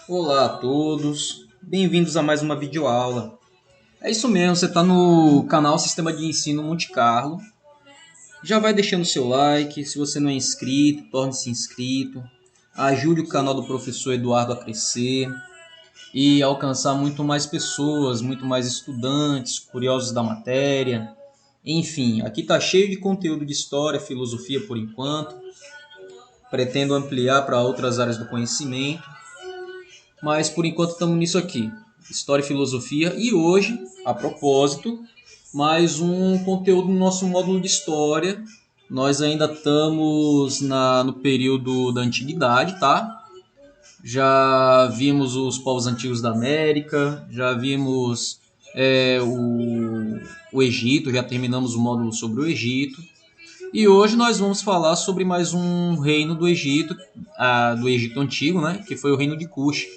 Olá a todos, bem-vindos a mais uma videoaula. É isso mesmo, você está no canal Sistema de Ensino Monte Carlo. Já vai deixando seu like, se você não é inscrito, torne-se inscrito. Ajude o canal do professor Eduardo a crescer e alcançar muito mais pessoas, muito mais estudantes, curiosos da matéria. Enfim, aqui está cheio de conteúdo de história, filosofia por enquanto. Pretendo ampliar para outras áreas do conhecimento. Mas por enquanto estamos nisso aqui, História e Filosofia. E hoje, a propósito, mais um conteúdo no nosso módulo de História. Nós ainda estamos no período da Antiguidade, tá? Já vimos os povos antigos da América, já vimos o Egito, já terminamos o módulo sobre o Egito. E hoje nós vamos falar sobre mais um reino do Egito Antigo, né? Que foi o reino de Cush.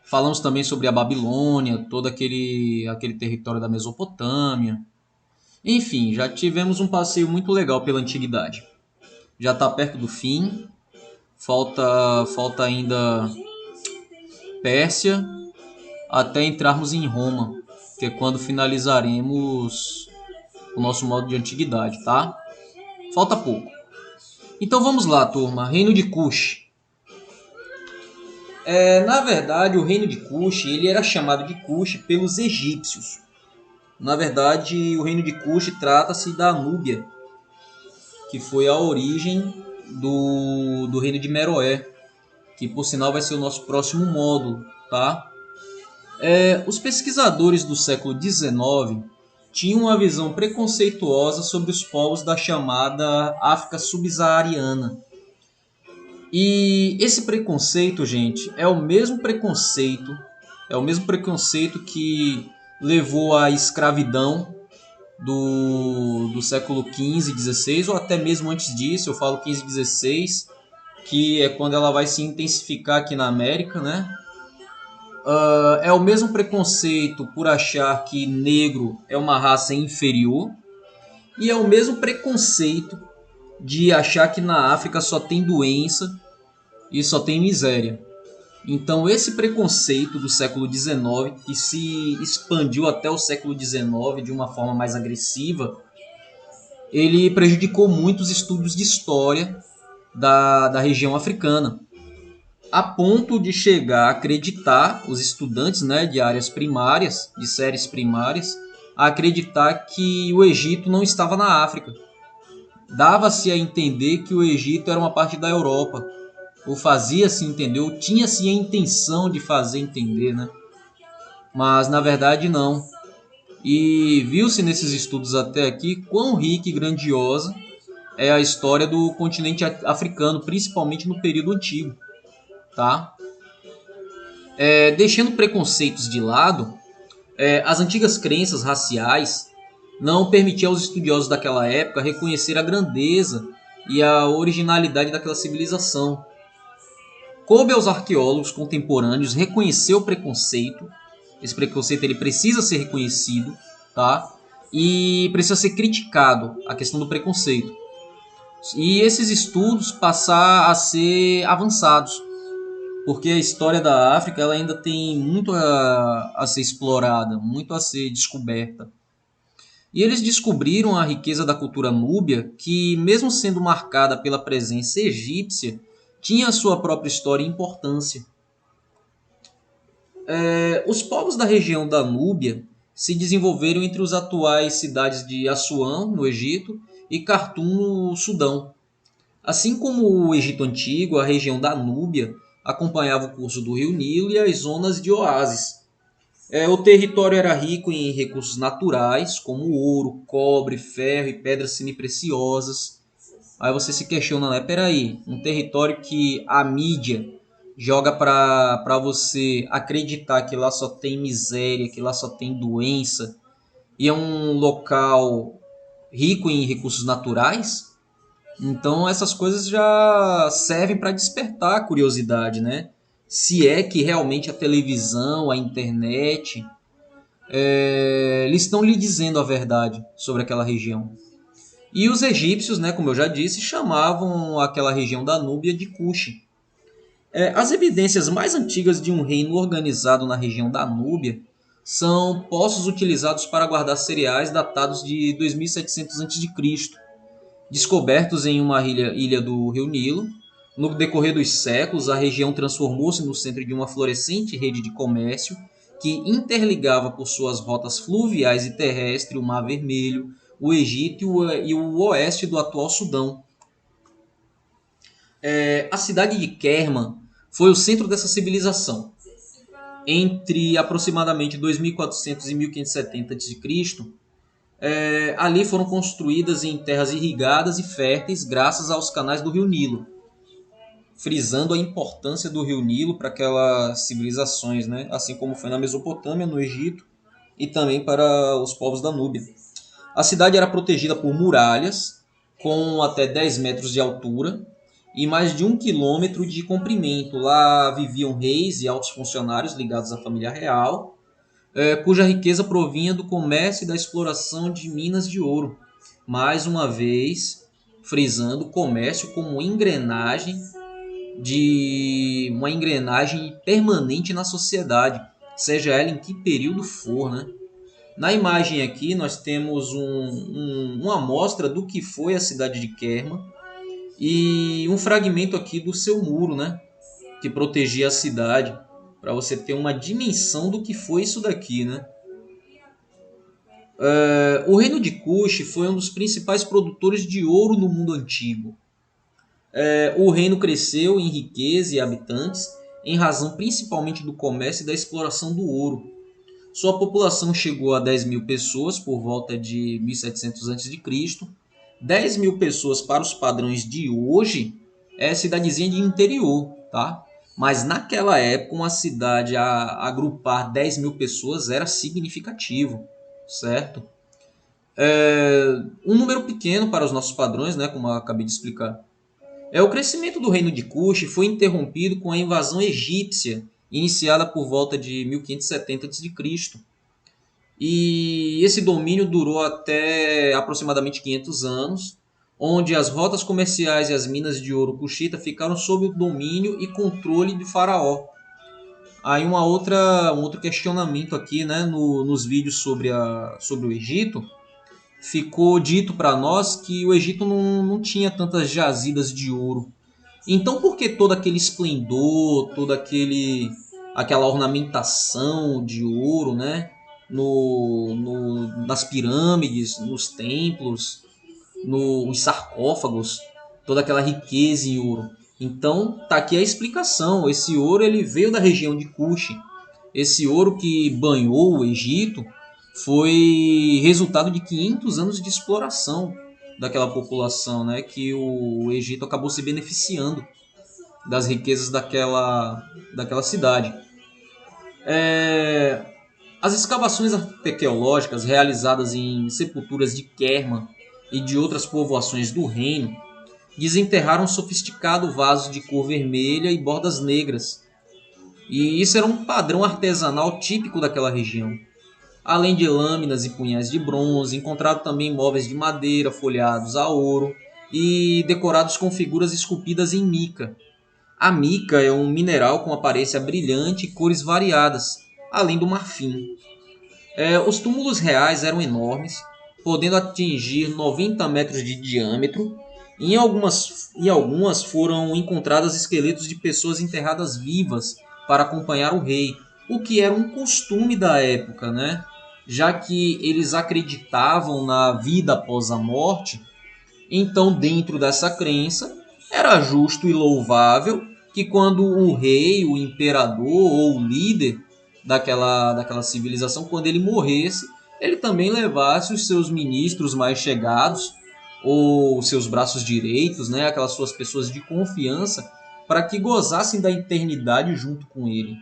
Falamos também sobre a Babilônia, todo aquele território da Mesopotâmia. Enfim, já tivemos um passeio muito legal pela antiguidade. Já está perto do fim, falta ainda Pérsia até entrarmos em Roma, que é quando finalizaremos o nosso modo de antiguidade, tá? Falta pouco. Então vamos lá, turma. Reino de Cush. Na verdade, o reino de Cush ele era chamado de Cush pelos egípcios. Na verdade, o reino de Cush trata-se da Núbia, que foi a origem do reino de Meroé, que por sinal vai ser o nosso próximo módulo, tá? Os pesquisadores do século XIX tinham uma visão preconceituosa sobre os povos da chamada África subsaariana. E esse preconceito, gente, é o mesmo preconceito que levou à escravidão do século XV, XVI, ou até mesmo antes disso, eu falo XV, XVI, que é quando ela vai se intensificar aqui na América, né? É o mesmo preconceito por achar que negro é uma raça inferior, e é o mesmo preconceito de achar que na África só tem doença e só tem miséria. Então esse preconceito do século XIX, que se expandiu até o século XIX de uma forma mais agressiva, ele prejudicou muito os estudos de história da região africana, a ponto de chegar a acreditar, os estudantes, né, de áreas primárias, de séries primárias, a acreditar que o Egito não estava na África. Dava-se a entender que o Egito era uma parte da Europa, ou fazia-se entender, ou tinha-se a intenção de fazer entender, né? Mas na verdade não. E viu-se nesses estudos até aqui quão rica e grandiosa é a história do continente africano, principalmente no período antigo, tá? Deixando preconceitos de lado, as antigas crenças raciais não permitiam aos estudiosos daquela época reconhecer a grandeza e a originalidade daquela civilização. Coube aos arqueólogos contemporâneos reconhecer o preconceito. Esse preconceito ele precisa ser reconhecido, tá? E precisa ser criticado, a questão do preconceito. E esses estudos passar a ser avançados, porque a história da África ela ainda tem muito a ser explorada, muito a ser descoberta. E eles descobriram a riqueza da cultura núbia, que mesmo sendo marcada pela presença egípcia, tinha a sua própria história e importância. Os povos da região da Núbia se desenvolveram entre as atuais cidades de Assuã, no Egito, e Khartoum, no Sudão. Assim como o Egito Antigo, a região da Núbia acompanhava o curso do rio Nilo e as zonas de oásis. O território era rico em recursos naturais, como ouro, cobre, ferro e pedras semipreciosas. Aí você se questiona, né? Peraí, um território que a mídia joga para você acreditar que lá só tem miséria, que lá só tem doença, e é um local rico em recursos naturais? Então essas coisas já servem para despertar a curiosidade, né? Se é que realmente a televisão, a internet, eles estão lhe dizendo a verdade sobre aquela região. E os egípcios, né, como eu já disse, chamavam aquela região da Núbia de Cush. As evidências mais antigas de um reino organizado na região da Núbia são poços utilizados para guardar cereais datados de 2700 a.C., descobertos em uma ilha do Rio Nilo. No decorrer dos séculos, a região transformou-se no centro de uma florescente rede de comércio que interligava por suas rotas fluviais e terrestres o Mar Vermelho, o Egito e o oeste do atual Sudão. A cidade de Kerman foi o centro dessa civilização. Entre aproximadamente 2400 e 1570 a.C., ali foram construídas em terras irrigadas e férteis graças aos canais do Rio Nilo, frisando a importância do Rio Nilo para aquelas civilizações, né? Assim como foi na Mesopotâmia, no Egito e também para os povos da Núbia. A cidade era protegida por muralhas com até 10 metros de altura e mais de 1 quilômetro de comprimento. Lá viviam reis e altos funcionários ligados à família real, cuja riqueza provinha do comércio e da exploração de minas de ouro. Mais uma vez, frisando o comércio como uma engrenagem permanente na sociedade, seja ela em que período for, né? Na imagem aqui nós temos uma amostra do que foi a cidade de Kerma e um fragmento aqui do seu muro, né, que protegia a cidade, para você ter uma dimensão do que foi isso daqui, né? O reino de Cush foi um dos principais produtores de ouro no mundo antigo. O reino cresceu em riqueza e habitantes, em razão principalmente do comércio e da exploração do ouro. Sua população chegou a 10 mil pessoas por volta de 1700 a.C. 10 mil pessoas para os padrões de hoje é cidadezinha de interior, tá? Mas naquela época uma cidade a agrupar 10 mil pessoas era significativo, certo? Um número pequeno para os nossos padrões, né, como eu acabei de explicar. O crescimento do reino de Cush foi interrompido com a invasão egípcia, iniciada por volta de 1570 a.C. E esse domínio durou até aproximadamente 500 anos, onde as rotas comerciais e as minas de ouro cuxita ficaram sob o domínio e controle de Faraó. Aí um outro questionamento aqui, né, nos vídeos sobre o Egito, ficou dito para nós que o Egito não tinha tantas jazidas de ouro. Então por que todo aquele esplendor, aquela ornamentação de ouro, né? Nas pirâmides, nos templos, nos sarcófagos, toda aquela riqueza em ouro. Então tá aqui a explicação. Esse ouro ele veio da região de Cush. Esse ouro que banhou o Egito foi resultado de 500 anos de exploração daquela população, né? Que o Egito acabou se beneficiando das riquezas daquela cidade. As escavações arqueológicas realizadas em sepulturas de Kerman e de outras povoações do reino desenterraram um sofisticado vaso de cor vermelha e bordas negras. E isso era um padrão artesanal típico daquela região. Além de lâminas e punhais de bronze, encontraram também móveis de madeira folheados a ouro e decorados com figuras esculpidas em mica. A mica é um mineral com aparência brilhante e cores variadas, além do marfim. Os túmulos reais eram enormes, podendo atingir 90 metros de diâmetro. Em algumas foram encontrados esqueletos de pessoas enterradas vivas para acompanhar o rei, o que era um costume da época, né? Já que eles acreditavam na vida após a morte. Então, dentro dessa crença, era justo e louvável que quando o rei, o imperador ou o líder daquela civilização, quando ele morresse, ele também levasse os seus ministros mais chegados ou os seus braços direitos, né, aquelas suas pessoas de confiança, para que gozassem da eternidade junto com ele.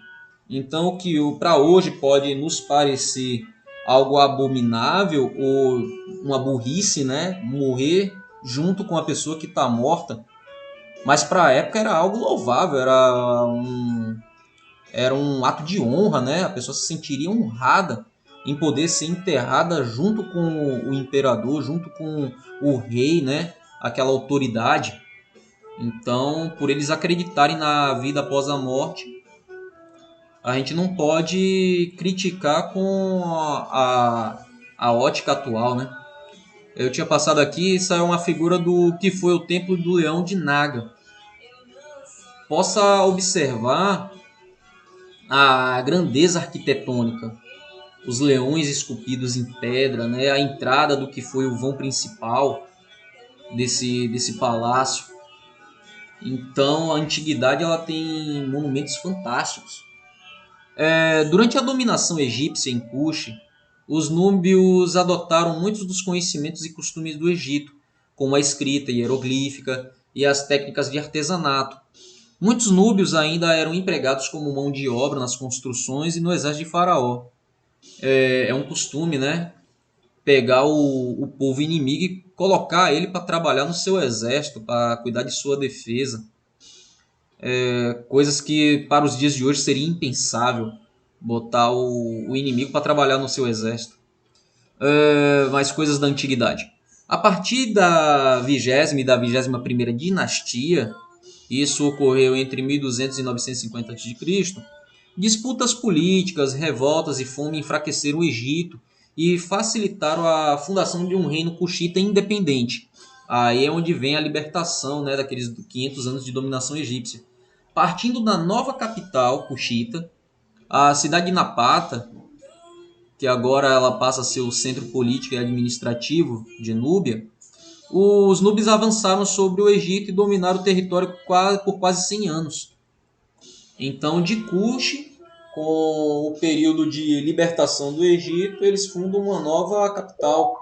Então, o que para hoje pode nos parecer algo abominável ou uma burrice, né, morrer junto com a pessoa que está morta, mas para a época era algo louvável, era um ato de honra, né? A pessoa se sentiria honrada em poder ser enterrada junto com o imperador, junto com o rei, né? Aquela autoridade. Então, por eles acreditarem na vida após a morte, a gente não pode criticar com a ótica atual, né? Eu tinha passado aqui, isso é uma figura do que foi o Templo do Leão de Naga. Possa observar a grandeza arquitetônica, os leões esculpidos em pedra, né? A entrada do que foi o vão principal desse palácio. Então, a antiguidade ela tem monumentos fantásticos. Durante a dominação egípcia em Kush, os núbios adotaram muitos dos conhecimentos e costumes do Egito, como a escrita hieroglífica e as técnicas de artesanato. Muitos núbios ainda eram empregados como mão de obra nas construções e no exército de Faraó. É um costume, né? Pegar o povo inimigo e colocar ele para trabalhar no seu exército, para cuidar de sua defesa. Coisas que para os dias de hoje seria impensável botar o inimigo para trabalhar no seu exército. Mas coisas da antiguidade. A partir da 20ª e da 21ª dinastia, isso ocorreu entre 1200 e 950 a.C., disputas políticas, revoltas e fome enfraqueceram o Egito e facilitaram a fundação de um reino cuxita independente. Aí é onde vem a libertação, né, daqueles 500 anos de dominação egípcia. Partindo da nova capital cuxita, a cidade de Napata, que agora ela passa a ser o centro político e administrativo de Núbia, os núbios avançaram sobre o Egito e dominaram o território por quase 100 anos. Então, de Kush, com o período de libertação do Egito, eles fundam uma nova capital.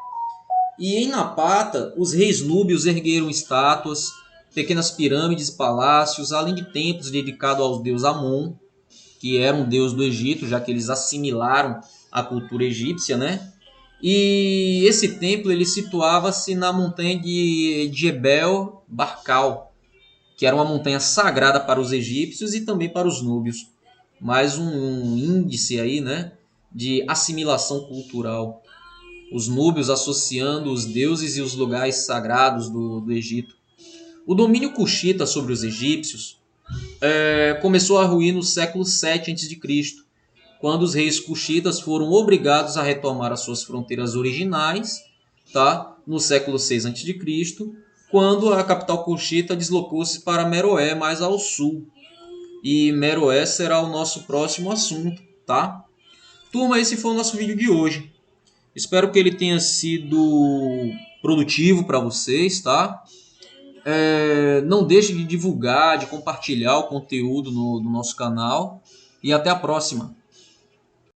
E em Napata, os reis núbios ergueram estátuas, pequenas pirâmides e palácios, além de templos dedicados ao deus Amon, que era um deus do Egito, já que eles assimilaram a cultura egípcia, né? E esse templo ele situava-se na montanha de Jebel Barkal, que era uma montanha sagrada para os egípcios e também para os núbios. Mais um índice aí, né, de assimilação cultural. Os núbios associando os deuses e os lugares sagrados do Egito. O domínio cuxita sobre os egípcios começou a ruir no século 7 a.C., quando os reis cuxitas foram obrigados a retomar as suas fronteiras originais, tá? No século 6 a.C., quando a capital cuxita deslocou-se para Meroé, mais ao sul. E Meroé será o nosso próximo assunto, tá? Turma, esse foi o nosso vídeo de hoje. Espero que ele tenha sido produtivo para vocês, tá? Não deixe de divulgar, de compartilhar o conteúdo no nosso canal. E até a próxima.